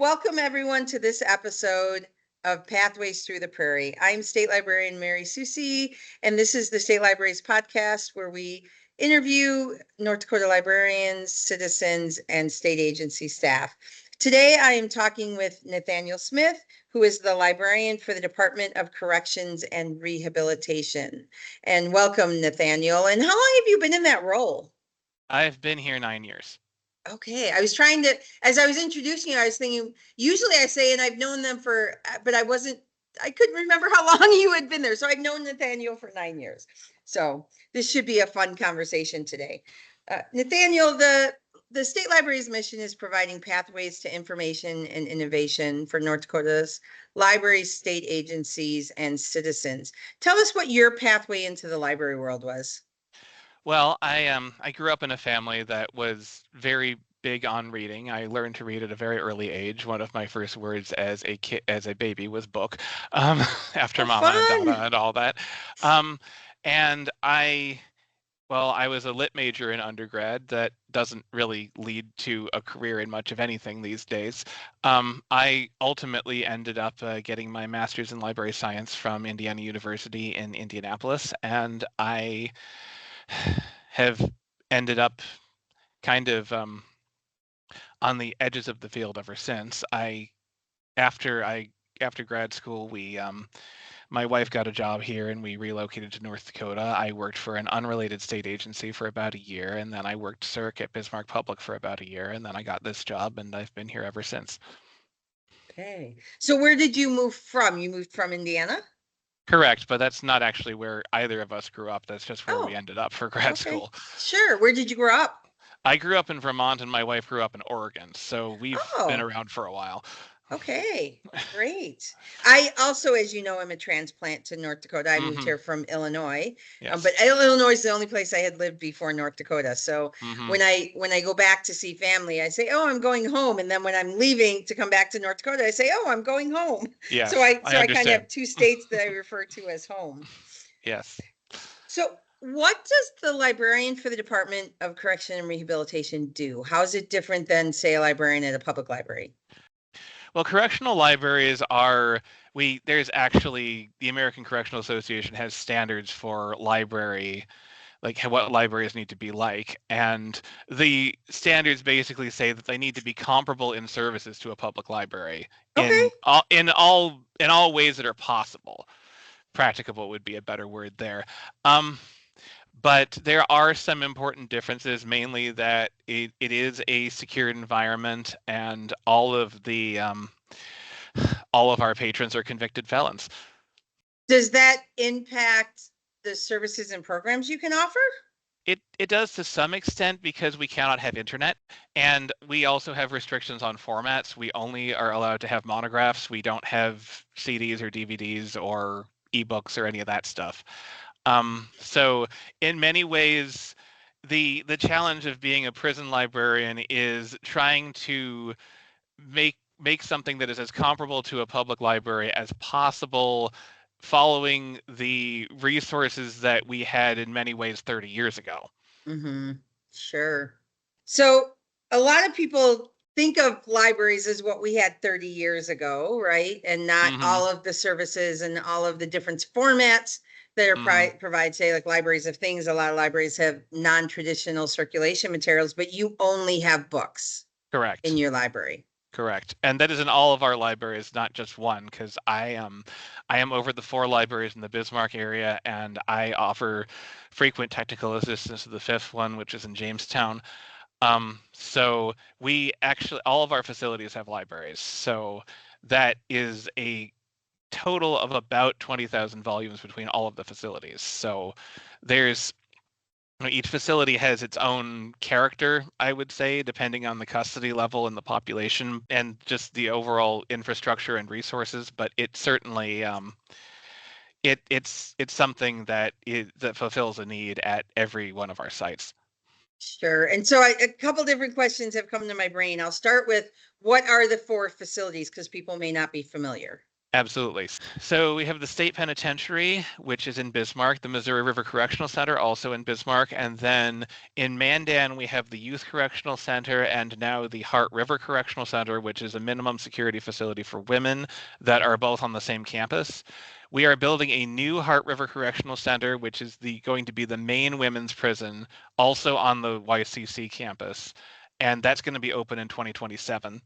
welcome everyone to this episode of Pathways Through the Prairie. I'm State Librarian Mary Soucie, and this is the State Library's podcast where we interview North Dakota librarians, citizens, and state agency staff. Today, I am talking with Nathaniel Smith, who is the librarian for the Department of Corrections and Rehabilitation. And welcome, Nathaniel. And how long have you been in that role? I've been here 9 years. Okay, I was trying to, as I was introducing you, I was thinking, usually I say, and I've known them for, but I couldn't remember how long you had been there. So I've known Nathaniel for 9 years. So this should be a fun conversation today. Nathaniel, the State Library's mission is providing pathways to information and innovation for North Dakota's libraries, state agencies, and citizens. Tell us what your pathway into the library world was. Well, I grew up in a family that was very big on reading. I learned to read at a very early age. One of my first words as a baby was book, after Mama and Dada and all that. And I was a lit major in undergrad. That doesn't really lead to a career in much of anything these days. I ultimately ended up getting my master's in library science from Indiana University in Indianapolis, and I have ended up kind of on the edges of the field ever since. After grad school, my wife got a job here and we relocated to North Dakota. I worked for an unrelated state agency for about a year, and then I worked CERC at Bismarck Public for about a year, and then I got this job, and I've been here ever since. Okay. So where did you move from? You moved from Indiana? Correct, but that's not actually where either of us grew up. That's just where we ended up for grad school. Sure. Where did you grow up? I grew up in Vermont, and my wife grew up in Oregon, so we've been around for a while. Okay, great. I also, as you know, I'm a transplant to North Dakota. I moved here from Illinois, but Illinois is the only place I had lived before North Dakota. So when I go back to see family, I say, "Oh, I'm going home," and then when I'm leaving to come back to North Dakota, I say, "Oh, I'm going home." Yeah. So I kind of have two states that I refer to as home. Yes. So what does the librarian for the Department of Correction and Rehabilitation do? How is it different than, say, a librarian at a public library? Well, correctional libraries there's actually, the American Correctional Association has standards for library, like what libraries need to be like. And the standards basically say that they need to be comparable in services to a public library in all ways that are possible. Practicable would be a better word there. But there are some important differences, mainly that it is a secure environment, and all of our patrons are convicted felons. Does that impact the services and programs you can offer? It does to some extent, because we cannot have internet, and we also have restrictions on formats. We only are allowed to have monographs. We don't have CDs or DVDs or ebooks or any of that stuff. So in many ways, the challenge of being a prison librarian is trying to make something that is as comparable to a public library as possible, following the resources that we had in many ways 30 years ago. Mm-hmm. Sure. So a lot of people think of libraries as what we had 30 years ago, right? And not all of the services and all of the different formats that are provide, say, like Libraries of Things. A lot of libraries have non-traditional circulation materials, but you only have books. Correct. In your library. Correct. And that is in all of our libraries, not just one, because I am over the 4 libraries in the Bismarck area, and I offer frequent technical assistance to the 5th one, which is in Jamestown. So we actually, all of our facilities have libraries. So that is a total of about 20,000 volumes between all of the facilities. So each facility has its own character, I would say, depending on the custody level and the population and just the overall infrastructure and resources. But it certainly, it's something that fulfills a need at every one of our sites. Sure. And so a couple different questions have come to my brain. I'll start with, what are the 4 facilities? Because people may not be familiar. Absolutely. So we have the state penitentiary, which is in Bismarck, the Missouri River Correctional Center, also in Bismarck, and then in Mandan we have the Youth Correctional Center and now the Heart River Correctional Center, which is a minimum security facility for women that are both on the same campus. We are building a new Heart River Correctional Center, which is going to be the main women's prison, also on the YCC campus, and that's going to be open in 2027,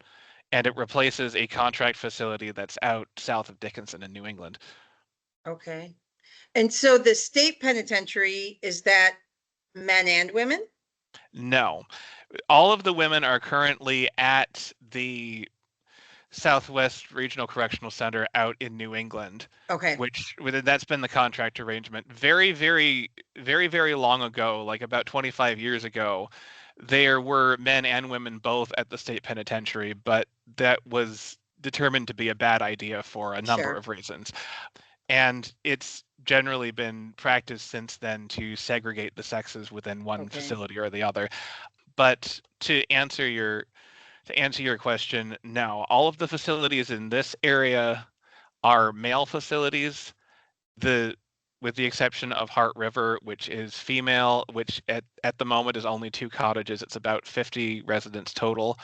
and it replaces a contract facility that's out south of Dickinson in New England. Okay. And so the state penitentiary, is that men and women? No, all of the women are currently at the Southwest Regional Correctional Center out in New England, Okay, which that's been the contract arrangement. Very, very, very, very long ago, like about 25 years ago, there were men and women both at the state penitentiary, but that was determined to be a bad idea for a number sure. of reasons. And it's generally been practiced since then to segregate the sexes within one Okay. facility or the other. But to answer your question, no, all of the facilities in this area are male facilities. With the exception of Heart River, which is female, which at the moment is only 2 cottages. It's about 50 residents total.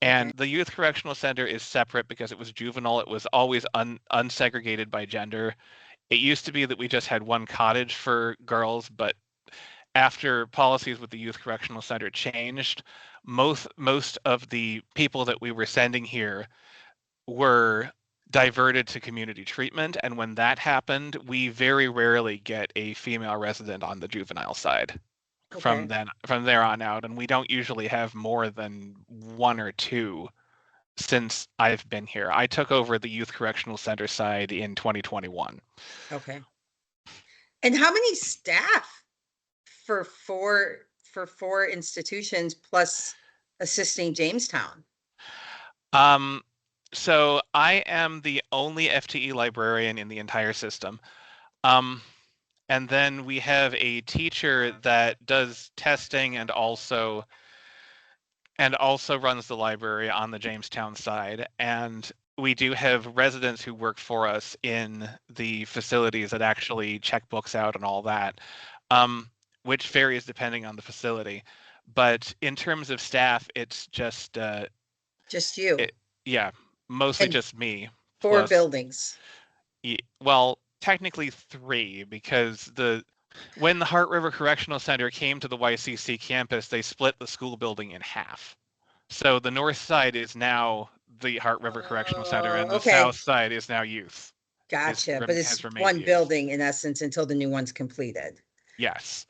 And Okay. the Youth Correctional Center is separate because it was juvenile. It was always unsegregated by gender. It used to be that we just had one cottage for girls, but after policies with the Youth Correctional Center changed, most of the people that we were sending here were diverted to community treatment, and when that happened, we very rarely get a female resident on the juvenile side Okay. from there on out, and we don't usually have more than 1 or 2 since I've been here. I took over the Youth Correctional Center side in 2021. Okay. And how many staff for four institutions plus assisting Jamestown? So I am the only FTE librarian in the entire system. And then we have a teacher that does testing and also runs the library on the Jamestown side. And we do have residents who work for us in the facilities that actually check books out and all that, which varies depending on the facility. But in terms of staff, it's just you. yeah, mostly And just me. 4 Plus, buildings. well, technically 3, because when the Heart River Correctional Center came to the YCC campus, they split the school building in half. So the north side is now the Heart River Correctional Center, and the Okay. south side is now youth. Gotcha. But it's Has remained one youth. building in essence until the new one's completed. Yes.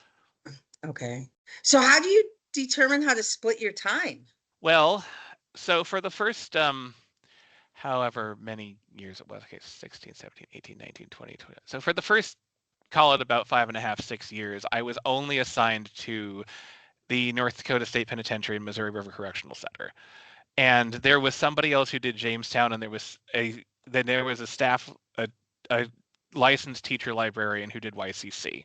Okay. So how do you determine how to split your time? Well, so for the first however many years it was, okay, 16, 17, 18, 19, 20, 20. So for the first, call it about 5.5, 6 years, I was only assigned to the North Dakota State Penitentiary and Missouri River Correctional Center. And there was somebody else who did Jamestown, and there was a staff, a licensed teacher librarian who did YCC.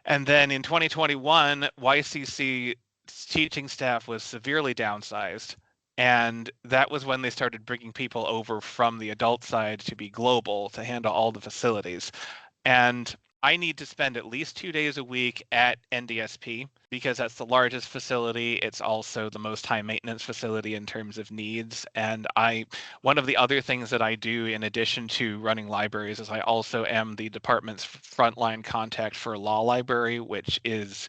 And then in 2021, YCC teaching staff was severely downsized. And that was when they started bringing people over from the adult side to be global to handle all the facilities. And I need to spend at least 2 days a week at NDSP because that's the largest facility. It's also the most high maintenance facility in terms of needs. And one of the other things that I do in addition to running libraries is I also am the department's frontline contact for law library, which is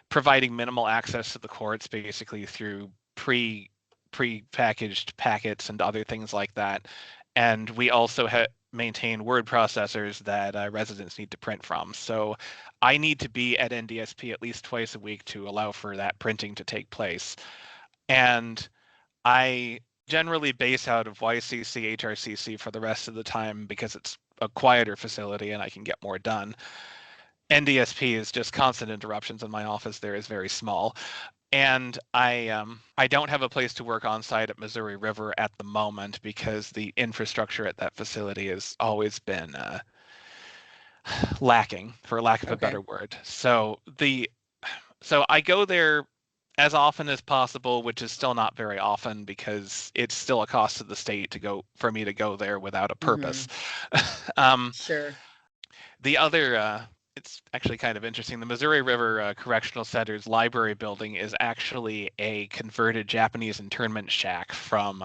providing minimal access to the courts basically through pre-packaged packets and other things like that. And we also maintain word processors that residents need to print from. So I need to be at NDSP at least twice a week to allow for that printing to take place. And I generally base out of YCC, HRCC for the rest of the time because it's a quieter facility and I can get more done. NDSP is just constant interruptions and my office there is very small. And I don't have a place to work on site at Missouri River at the moment because the infrastructure at that facility has always been lacking, for lack of a better word. So I go there as often as possible, which is still not very often because it's still a cost to the state for me to go there without a purpose. Sure. The other, it's actually kind of interesting. The Missouri River Correctional Center's library building is actually a converted Japanese internment shack from.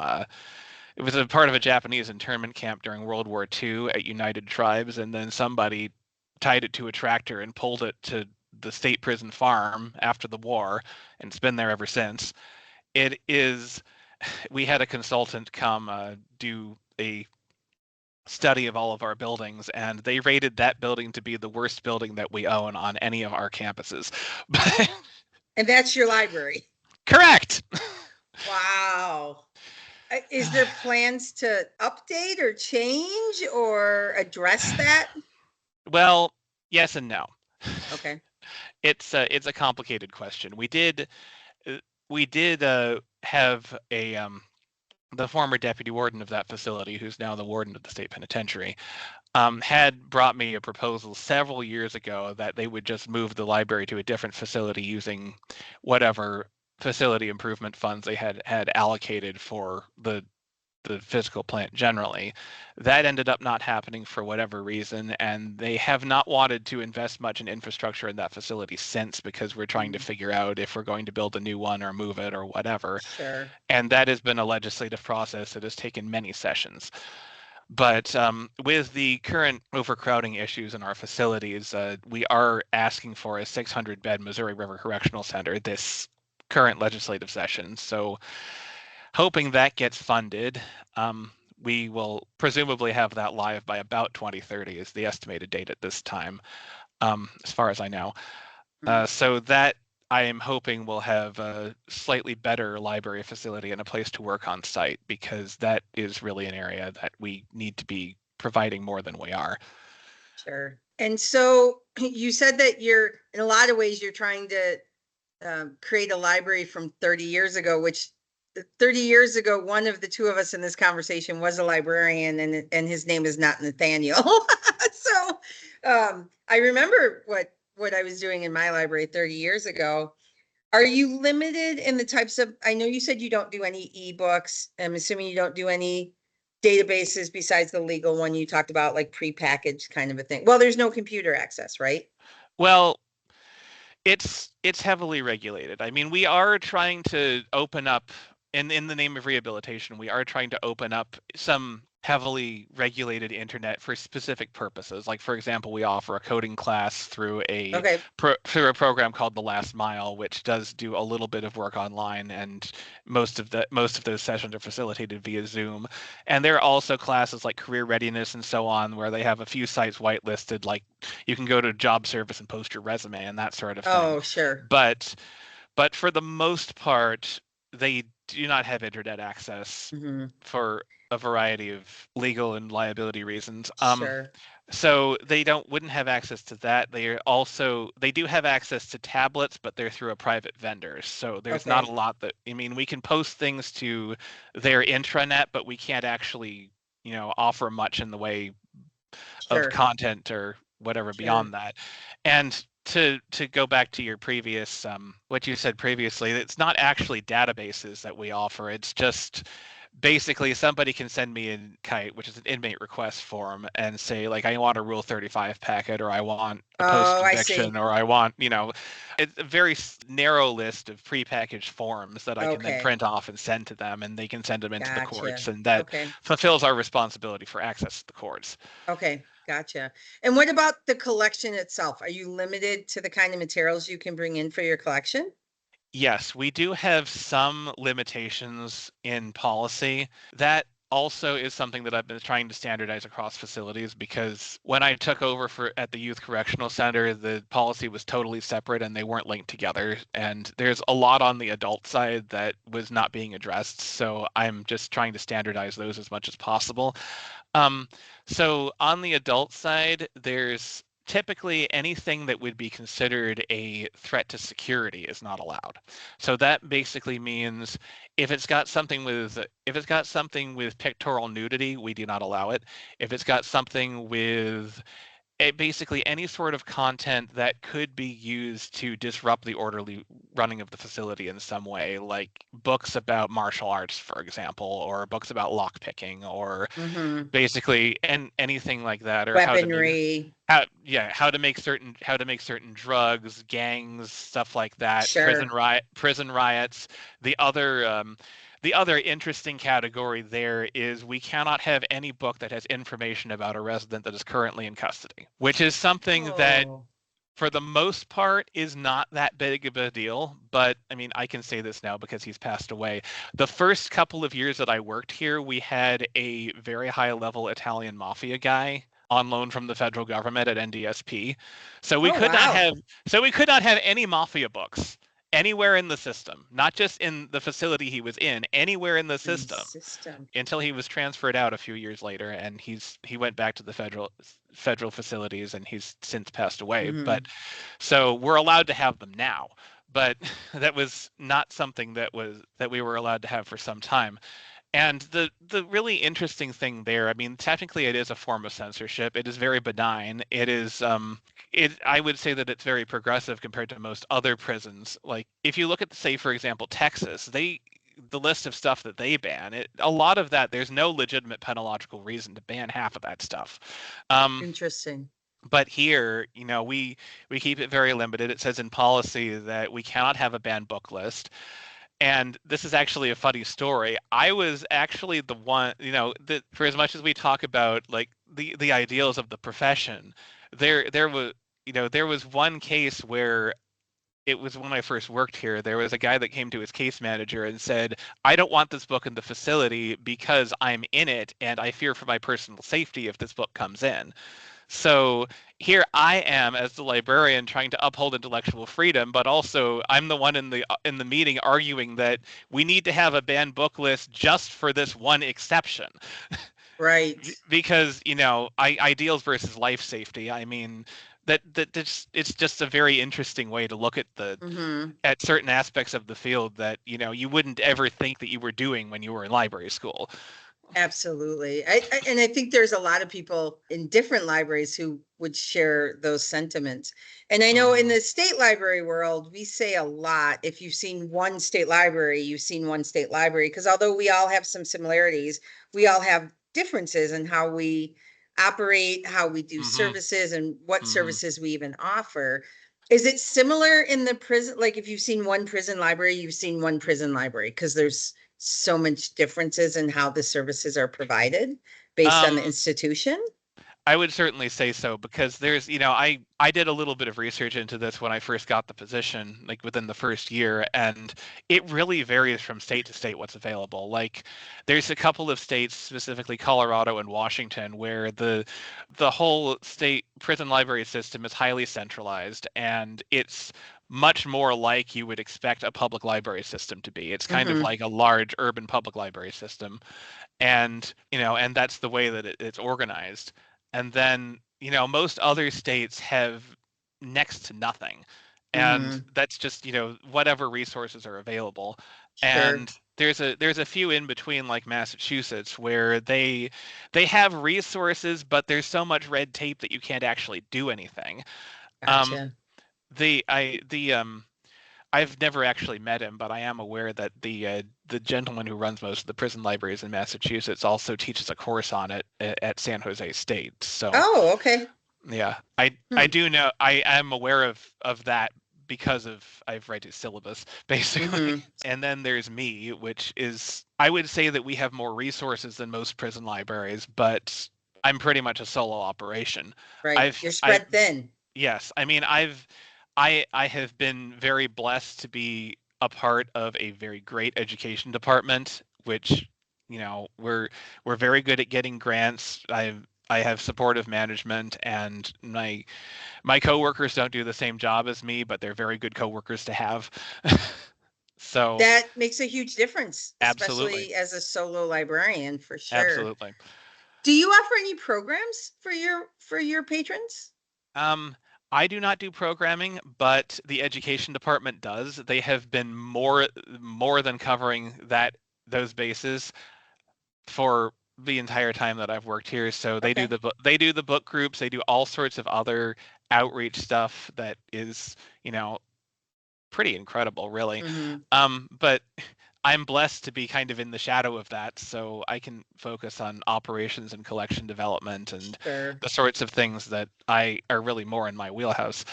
It was a part of a Japanese internment camp during World War II at United Tribes, and then somebody tied it to a tractor and pulled it to the state prison farm after the war, and it's been there ever since. It is. We had a consultant come do a study of all of our buildings, and they rated that building to be the worst building that we own on any of our campuses. And that's your library. Correct. Wow. Is there plans to update or change or address that? Well, yes and no. Okay. It's a complicated question. We did have a the former deputy warden of that facility, who's now the warden of the state penitentiary, had brought me a proposal several years ago that they would just move the library to a different facility using whatever facility improvement funds they had allocated for the physical plant generally. That ended up not happening for whatever reason, and they have not wanted to invest much in infrastructure in that facility since, because we're trying to figure out if we're going to build a new one or move it or whatever. Sure. And that has been a legislative process that has taken many sessions. But with the current overcrowding issues in our facilities, we are asking for a 600-bed Missouri River Correctional Center this current legislative session. So hoping that gets funded, we will presumably have that live by about 2030 is the estimated date at this time, as far as I know. So that I am hoping will have a slightly better library facility and a place to work on site, because that is really an area that we need to be providing more than we are. Sure. And so you said that in a lot of ways, you're trying to create a library from 30 years ago, which 30 years ago, one of the two of us in this conversation was a librarian, and his name is not Nathaniel. So I remember what I was doing in my library 30 years ago. Are you limited in the types of, I know you said you don't do any ebooks. I'm assuming you don't do any databases besides the legal one you talked about, like prepackaged kind of a thing. Well, there's no computer access, right? Well, it's heavily regulated. I mean, we are trying to open up, in the name of rehabilitation, we are trying to open up some heavily regulated internet for specific purposes. Like, for example, we offer a coding class through a program called The Last Mile, which does do a little bit of work online, and most of those sessions are facilitated via Zoom. And there are also classes like career readiness and so on, where they have a few sites whitelisted, like you can go to job service and post your resume and that sort of thing. Oh, sure. But for the most part, they do not have internet access for a variety of legal and liability reasons. Sure. So they wouldn't have access to that. They do have access to tablets, but they're through a private vendor. So there's not a lot we can post things to their intranet, but we can't actually, offer much in the way of content or whatever beyond that. And to go back to your previous, what you said previously, it's not actually databases that we offer. It's just basically somebody can send me a KITE, which is an inmate request form, and say, like, I want a Rule 35 packet, or I want a post-conviction, or I want, it's a very narrow list of prepackaged forms that I can then print off and send to them, and they can send them into the courts, and that fulfills our responsibility for access to the courts. Okay, gotcha. And what about the collection itself? Are you limited to the kind of materials you can bring in for your collection? Yes, we do have some limitations in policy. That also is something that I've been trying to standardize across facilities, because when I took over at the Youth Correctional Center, the policy was totally separate and they weren't linked together. And there's a lot on the adult side that was not being addressed. So I'm just trying to standardize those as much as possible. So on the adult side, there's typically anything that would be considered a threat to security is not allowed. So that basically means if it's got something with pictorial nudity, we do not allow it. If it's got something with basically any sort of content that could be used to disrupt the orderly running of the facility in some way, like books about martial arts, for example, or books about lockpicking, or Mm-hmm. basically anything like that, or Weaponry. how to make certain drugs, gangs, stuff like that, Sure. prison riots. The other interesting category there is we cannot have any book that has information about a resident that is currently in custody, which is something that Oh, for the most part is not that big of a deal. But I mean, I can say this now because he's passed away. The first couple of years that I worked here, we had a very high level Italian mafia guy on loan from the federal government at NDSP. So we oh, could not wow. have so we could not have any mafia books anywhere in the system, not just in the facility he was in, anywhere in the In the system, system. until he was transferred out a few years later, and he went back to the federal facilities, and he's since passed away. Mm-hmm. But so we're allowed to have them now, but that was not something that we were allowed to have for some time. And the really interesting thing there, I mean, technically it is a form of censorship. It is very benign. I would say that it's very progressive compared to most other prisons. Like if you look at, say, for example, Texas, the list of stuff that they ban, a lot of that, there's no legitimate penological reason to ban half of that stuff. Um, Interesting. but here, we keep it very limited. It says in policy that we cannot have a banned book list. And this is actually a funny story. I was actually the one, that for as much as we talk about like the ideals of the profession, there was one case where it was when I first worked here. There was a guy that came to his case manager and said, "I don't want this book in the facility because I'm in it and I fear for my personal safety if this book comes in." So here I am as the librarian trying to uphold intellectual freedom, but also I'm the one in the meeting arguing that we need to have a banned book list just for this one exception. Right. Because ideals versus life safety. I mean, that's it's just a very interesting way to look at Mm-hmm. certain aspects of the field that you wouldn't ever think that you were doing when you were in library school. Absolutely. And I think there's a lot of people in different libraries who would share those sentiments. And I know in Hmm. the state library world, we say a lot, if you've seen one state library, you've seen one state library, because although we all have some similarities, we all have differences in how we operate, how we do Hmm. services, and what Hmm. services we even offer. Is it similar in the prison? Like if you've seen one prison library, you've seen one prison library, because there's so much differences in how the services are provided based on the Um, institution. I would certainly say so because I did a little bit of research into this when I first got the position, like within the first year, and it really varies from state to state what's available. Like there's a couple of states, specifically Colorado and Washington, where the whole state prison library system is highly centralized, and it's much more like you would expect a public library system to be. It's kind of Mm-hmm. like a large urban public library system, and that's the way that it's organized. And then most other states have next to nothing, and Mm-hmm. that's just whatever resources are available. Sure. And there's a few in between, like Massachusetts, where they have resources, but there's so much red tape that you can't actually do anything. um Gotcha. the I the I've never actually met him, but I am aware that the gentleman who runs most of the prison libraries in Massachusetts also teaches a course on it at San Jose State. So Oh, okay. yeah, I Hmm. do know, I am aware of that because I've read his syllabus basically. Mm-hmm. And then there's me, which is, I would say that we have more resources than most prison libraries, but I'm pretty much a solo operation. Right. I've You're I've spread thin. Yes, I mean, I have been very blessed to be a part of a very great education department, which, we're very good at getting grants. I have supportive management, and my coworkers don't do the same job as me, but they're very good coworkers to have. So, That makes a huge difference, absolutely, especially as a solo librarian, for sure. absolutely. Do you offer any programs for your patrons? Um, I do not do programming, but the education department does. They have been more than covering those bases for the entire time that I've worked here. So they do Okay. the they do the book groups, they do all sorts of other outreach stuff that is, pretty incredible, really. Mm-hmm. But I'm blessed to be kind of in the shadow of that, so I can focus on operations and collection development and Sure. the sorts of things that I are really more in my wheelhouse.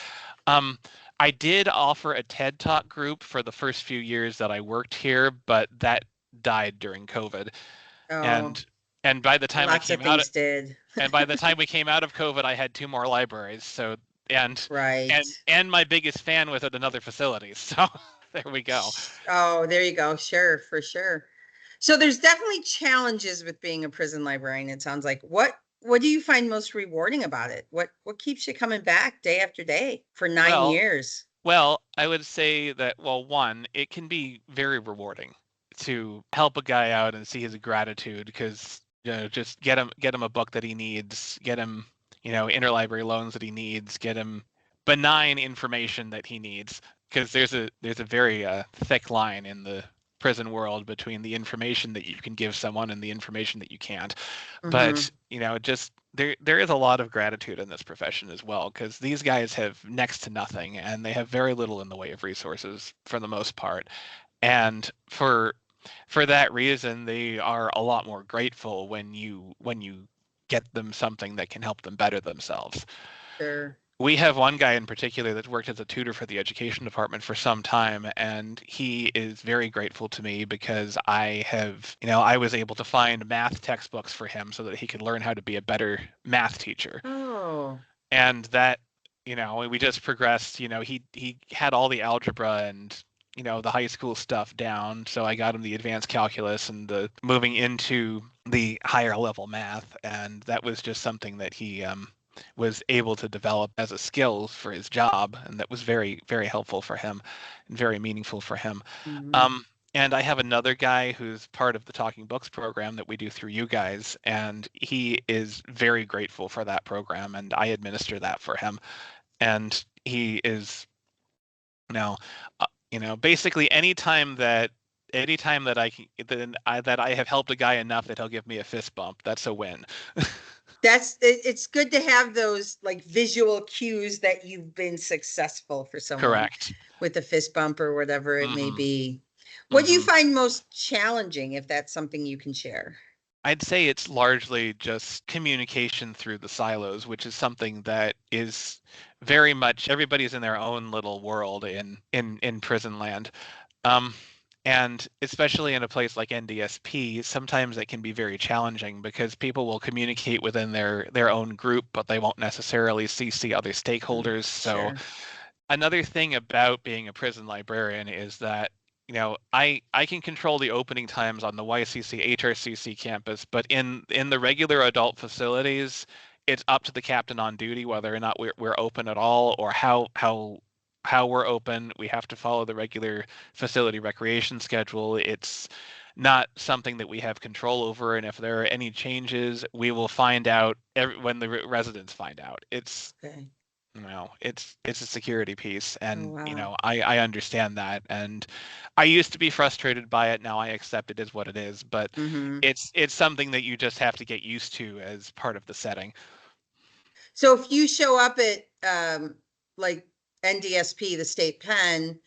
Um, I did offer a TED Talk group for the first few years that I worked here, but that died during COVID. Oh, And and by the time I lots of came out, things did. and by the time we came out of COVID, I had two more libraries. So and Right. and my biggest fan was at another facility. So there we go. Oh, there you go. Sure, for sure. So there's definitely challenges with being a prison librarian. It sounds like what do you find most rewarding about it? What keeps you coming back day after day for nine Well, years? well, I would say that, well, one, it can be very rewarding to help a guy out and see his gratitude because, just get him a book that he needs, get him, interlibrary loans that he needs, get him benign information that he needs because there's a very thick line in the prison world between the information that you can give someone and the information that you can't. Mm-hmm. But, just there is a lot of gratitude in this profession as well because these guys have next to nothing and they have very little in the way of resources for the most part. And for that reason, they are a lot more grateful when you get them something that can help them better themselves. Sure. We have one guy in particular that worked as a tutor for the education department for some time, and he is very grateful to me because I was able to find math textbooks for him so that he could learn how to be a better math teacher. Oh, And that, we just progressed. He had all the algebra and the high school stuff down, so I got him the advanced calculus and the moving into the higher level math, and that was just something that he was able to develop as a skill for his job, and that was very, very helpful for him and very meaningful for him. mm-hmm. Um, and I have another guy who's part of the Talking Books program that we do through you guys, and he is very grateful for that program, and I administer that for him. And he is, you know, basically anytime that I have helped a guy enough that he'll give me a fist bump, that's a win. It's good to have those like visual cues that you've been successful for someone Correct. with a fist bump or whatever it may hmm be. What do you hmm find most challenging, if that's something you can share? I'd say it's largely just communication through the silos, which is something that is very much everybody's in their own little world in prison land. Um, and especially in a place like NDSP, sometimes it can be very challenging because people will communicate within their own group, but they won't necessarily CC other Mm, stakeholders. So sure. another thing about being a prison librarian is that I can control the opening times on the YCC HRCC campus, but in the regular adult facilities, it's up to the captain on duty whether or not we're open at all or how we're open. We have to follow the regular facility recreation schedule. It's not something that we have control over, and if there are any changes, we will find out when the residents find out. Okay. It's a security piece, Oh, and wow. I understand that, and I used to be frustrated by it. Now I accept it as what it is, but Mm-hmm. it's something that you just have to get used to as part of the setting. So if you show up at like NDSP, the state pen,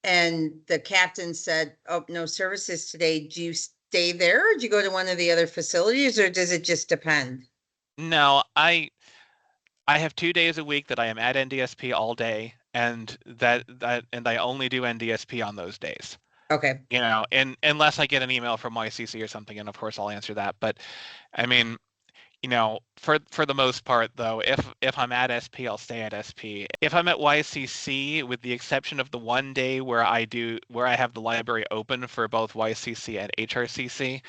and the captain said, "Oh, no services today," do you stay there, or do you go to one of the other facilities, or does it just depend? Now I have 2 days a week that I am at NDSP all day, and and I only do NDSP on those days. Okay. And unless I get an email from YCC or something, and of course I'll answer that. But I mean, for the most part though, if I'm at SP, I'll stay at SP. If I'm at YCC, with the exception of the one day where I have the library open for both YCC and HRCC,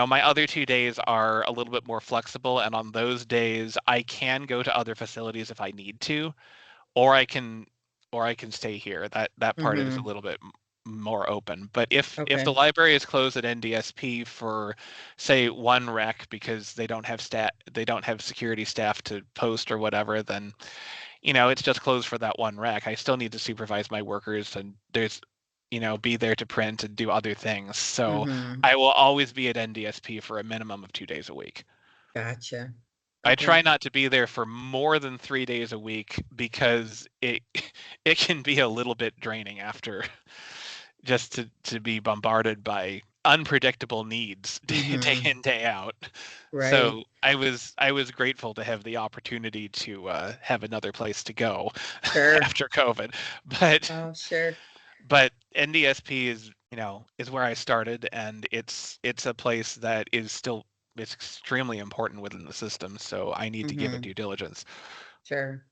my other 2 days are a little bit more flexible, and on those days I can go to other facilities if I need to, or I can stay here. That part is a Mm-hmm. little bit more open. But if the Okay. library is closed at NDSP for, say, one rec because they don't have security staff to post or whatever, then it's just closed for that one rec. I still need to supervise my workers, and be there to print and do other things. So Mhm. I will always be at NDSP for a minimum of 2 days a week. Gotcha. I Okay. try not to be there for more than 3 days a week because it it can be a little bit draining after just to be bombarded by unpredictable needs day Mhm. in, day out. Right. So I was grateful to have the opportunity to have another place to go Sure. after COVID. But Oh, sure. but NDSP is where I started, and it's a place that is still it's extremely important within the system. So I need to give it Mhm. due diligence. Sure.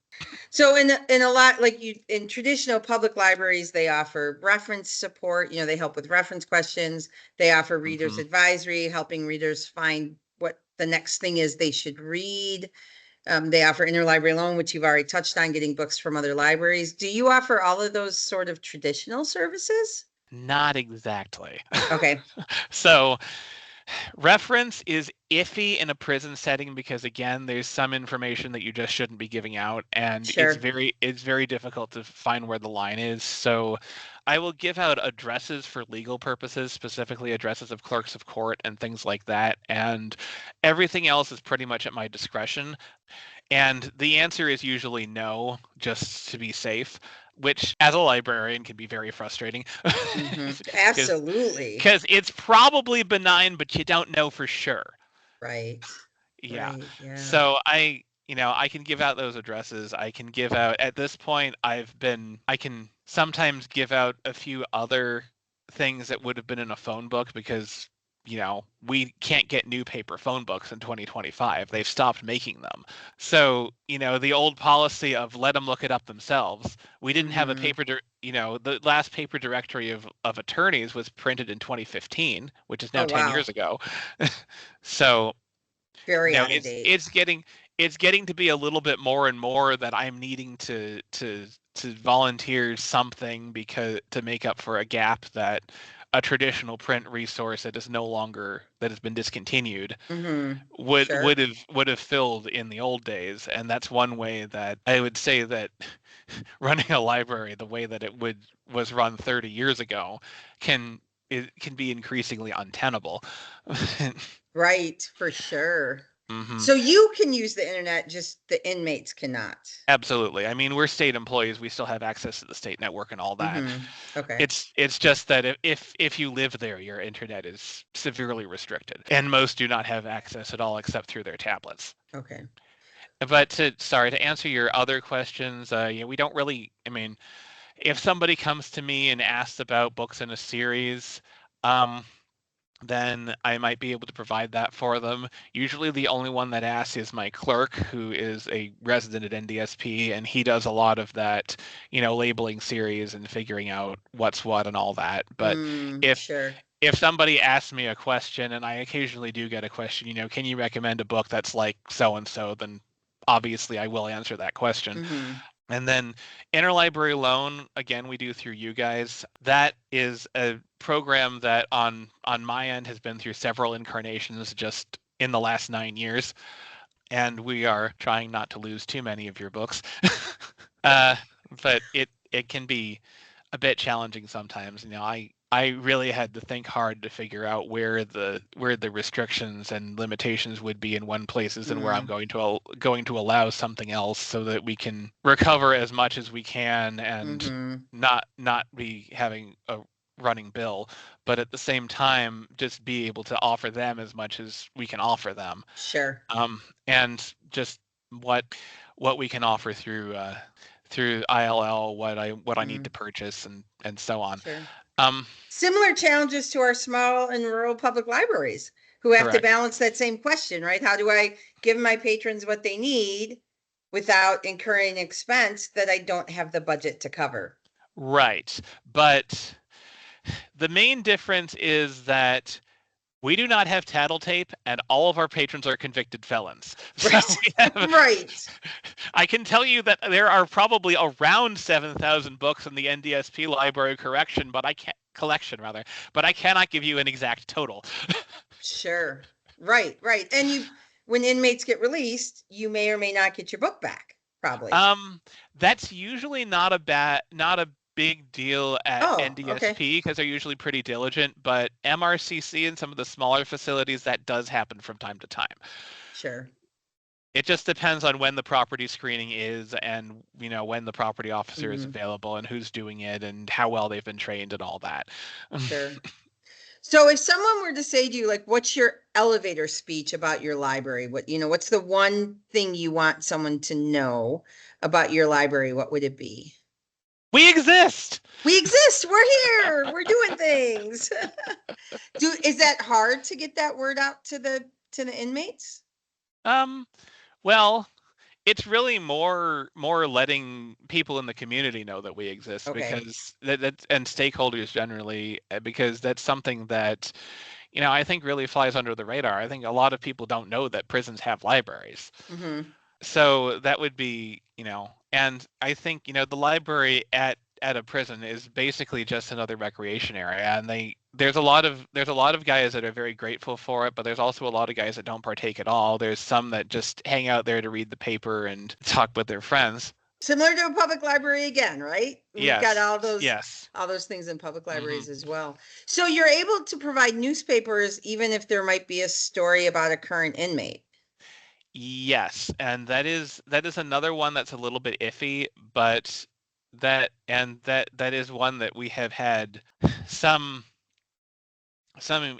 So in a lot, like you in traditional public libraries, they offer reference support. They help with reference questions. They offer readers Hmm. advisory, helping readers find what the next thing is they should read. They offer interlibrary loan, which you've already touched on, getting books from other libraries. Do you offer all of those sort of traditional services? Not exactly. Okay. So reference is iffy in a prison setting because again, there's some information that you just shouldn't be giving out, and it's Sure. very difficult to find where the line is. So I will give out addresses for legal purposes, specifically addresses of clerks of court and things like that, and everything else is pretty much at my discretion. And the answer is usually no, just to be safe, which as a librarian can be very frustrating Hmm. because Absolutely. because it's probably benign, but you don't know for sure. Right. Yeah. Right. Yeah. So I can give out those addresses. I can give out at this point I can sometimes give out a few other things that would have been in a phone book because we can't get new paper phone books in 2025. They've stopped making them. So, the old policy of let them look it up themselves. We didn't have a Hmm. paper, the last paper directory of attorneys was printed in 2015, which is now Oh, 10 wow. years ago. So, Very out of it's date. it's getting to be a little bit more and more that I'm needing to volunteer something because to make up for a gap that a traditional print resource that is no longer that has been discontinued Hmm. would Sure. would have filled in the old days. And that's one way that I would say that running a library the way that was run 30 years ago can it can be increasingly untenable. Right, for sure. Hmm. So you can use the internet, just the inmates cannot. Absolutely. I mean, we're state employees. We still have access to the state network and all that. Hmm. Okay. It's just that if you live there, your internet is severely restricted, and most do not have access at all except through their tablets. Okay. But to answer your other questions, we don't really. I mean, if somebody comes to me and asks about books in a series, um, then I might be able to provide that for them. Usually the only one that asks is my clerk, who is a resident at NDSP, and he does a lot of that, labeling series and figuring out what's what and all that. But if Sure. if somebody asks me a question, and I occasionally do get a question, can you recommend a book that's like so and so, then obviously I will answer that question. Hmm. And then interlibrary loan, again, we do through you guys. That is a program that on my end has been through several incarnations just in the last 9 years, and we are trying not to lose too many of your books. uh, but it can be a bit challenging sometimes. I really had to think hard to figure out where the restrictions and limitations would be in one places and where I'm Mm. going to allow something else so that we can recover as much as we can and Hmm. not be having a running bill, but at the same time just be able to offer them as much as we can offer them, Sure. and just what what we can offer through ILL, what I need to Mm. purchase and so on. Sure. Um, Similar challenges to our small and rural public libraries who have to correct. balance that same question, right? How do I give my patrons what they need without incurring expense that I don't have the budget to cover? Right. But the main difference is that we do not have tattletale, and all of our patrons are convicted felons. So Right. we have, Right. I can tell you that there are probably around 7,000 books in the NDSP library collection rather, but I cannot give you an exact total. Sure. Right. Right. And when inmates get released, you may or may not get your book back, probably. Um, that's usually not a big deal at Oh, okay. NDSP because they're usually pretty diligent, but MRCC and some of the smaller facilities, that does happen from time to time. Sure. It just depends on when the property screening is and, when the property officer is Mhm. available and who's doing it and how well they've been trained and all that. Sure. So if someone were to say to you, like, what's your elevator speech about your library? What's the one thing you want someone to know about your library? What would it be? We exist. We exist. We're here. We're doing things. Is that hard to get that word out to the inmates? Well, it's really more letting people in the community know that we exist, Okay. because that and stakeholders generally, because that's something that, I think really flies under the radar. I think a lot of people don't know that prisons have libraries. Mm-hmm. So that would be, and I think, the library at a prison is basically just another recreation area, and there's a lot of guys that are very grateful for it, but there's also a lot of guys that don't partake at all. There's some that just hang out there to read the paper and talk with their friends. Similar to a public library again, right? We've got Yes. all those things in public libraries Mhm. as well. So you're able to provide newspapers even if there might be a story about a current inmate. Yes, and that is another one that's a little bit iffy, but that is one that we have had some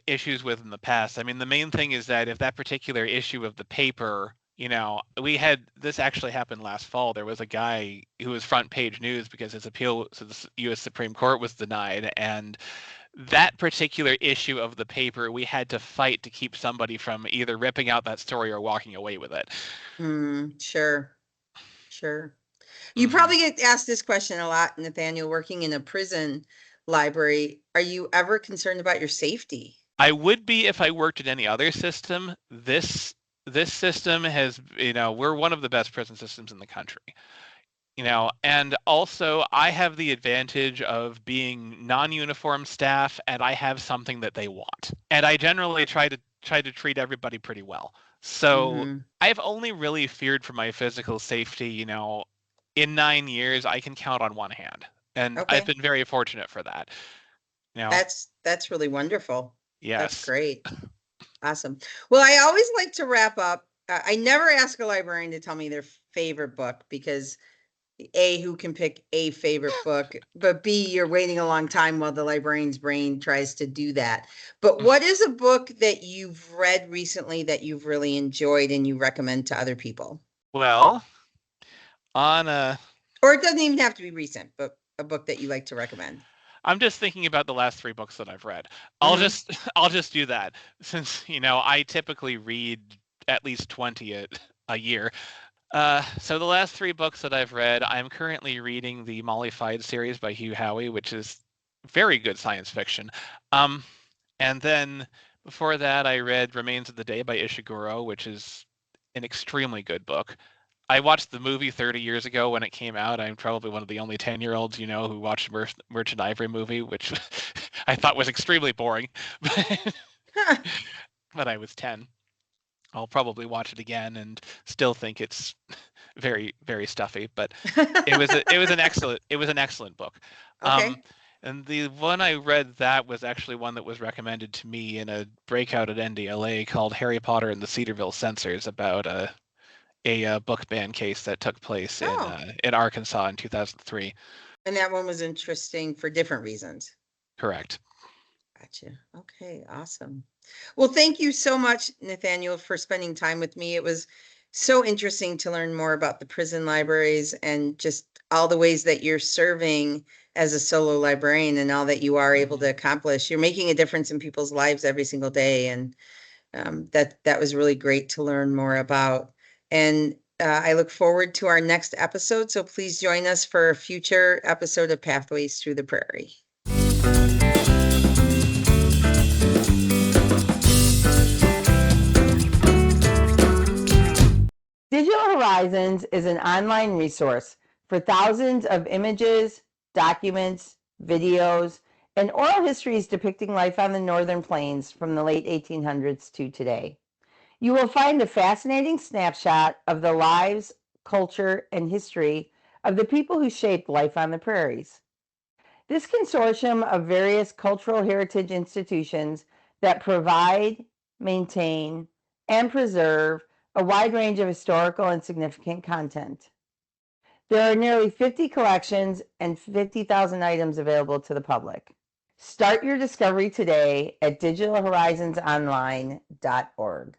issues with in the past. I mean, the main thing is that if that particular issue of the paper, we had this actually happened last fall. There was a guy who was front page news because his appeal to the U.S. Supreme Court was denied, and that particular issue of the paper, we had to fight to keep somebody from either ripping out that story or walking away with it. Sure. Sure. You Mhm. probably get asked this question a lot, Nathaniel, working in a prison library. Are you ever concerned about your safety? I would be if I worked in any other system. This system has, we're one of the best prison systems in the country. And also I have the advantage of being non-uniform staff, and I have something that they want. And I generally try to treat everybody pretty well. So Mhm. I've only really feared for my physical safety, in 9 years, I can count on one hand. And I've Okay. been very fortunate for that. That's really wonderful. That's Yes. great. Awesome. Well, I always like to wrap up. I never ask a librarian to tell me their favorite book because A, who can pick a favorite book, but B, you're waiting a long time while the librarian's brain tries to do that. But what is a book that you've read recently that you've really enjoyed and you recommend to other people? Well, on a Or it doesn't even have to be recent, but a book that you like to recommend. I'm just thinking about the last 3 books that I've read. I'll Mhm. just I'll just do that, since, I typically read at least 20 a year. So the last 3 books that I've read, I'm currently reading the Molly Fide series by Hugh Howey, which is very good science fiction. And then before that, I read Remains of the Day by Ishiguro, which is an extremely good book. I watched the movie 30 years ago when it came out. I'm probably one of the only 10-year-olds, who watched Merchant Ivory movie, which I thought was extremely boring. But I was 10. I'll probably watch it again and still think it's very, very stuffy. But it was an excellent book. Um, Okay. and the one I read that was actually one that was recommended to me in a breakout at NDLA called Harry Potter and the Cedarville Censors, about a book ban case that took place Oh, in Arkansas in 2003. and that one was interesting for different reasons. Correct. Gotcha. Okay, awesome. Well, thank you so much, Nathaniel, for spending time with me. It was so interesting to learn more about the prison libraries and just all the ways that you're serving as a solo librarian and all that you are able to accomplish. You're making a difference in people's lives every single day, and that was really great to learn more about. And I look forward to our next episode. So please join us for a future episode of Pathways Through the Prairie. Digital Horizons is an online resource for thousands of images, documents, videos, and oral histories depicting life on the Northern Plains from the late 1800s to today. You will find a fascinating snapshot of the lives, culture, and history of the people who shaped life on the prairies. This consortium of various cultural heritage institutions that provide, maintain, and preserve a wide range of historical and significant content. There are nearly 50 collections and 50,000 items available to the public. Start your discovery today at digitalhorizonsonline.org.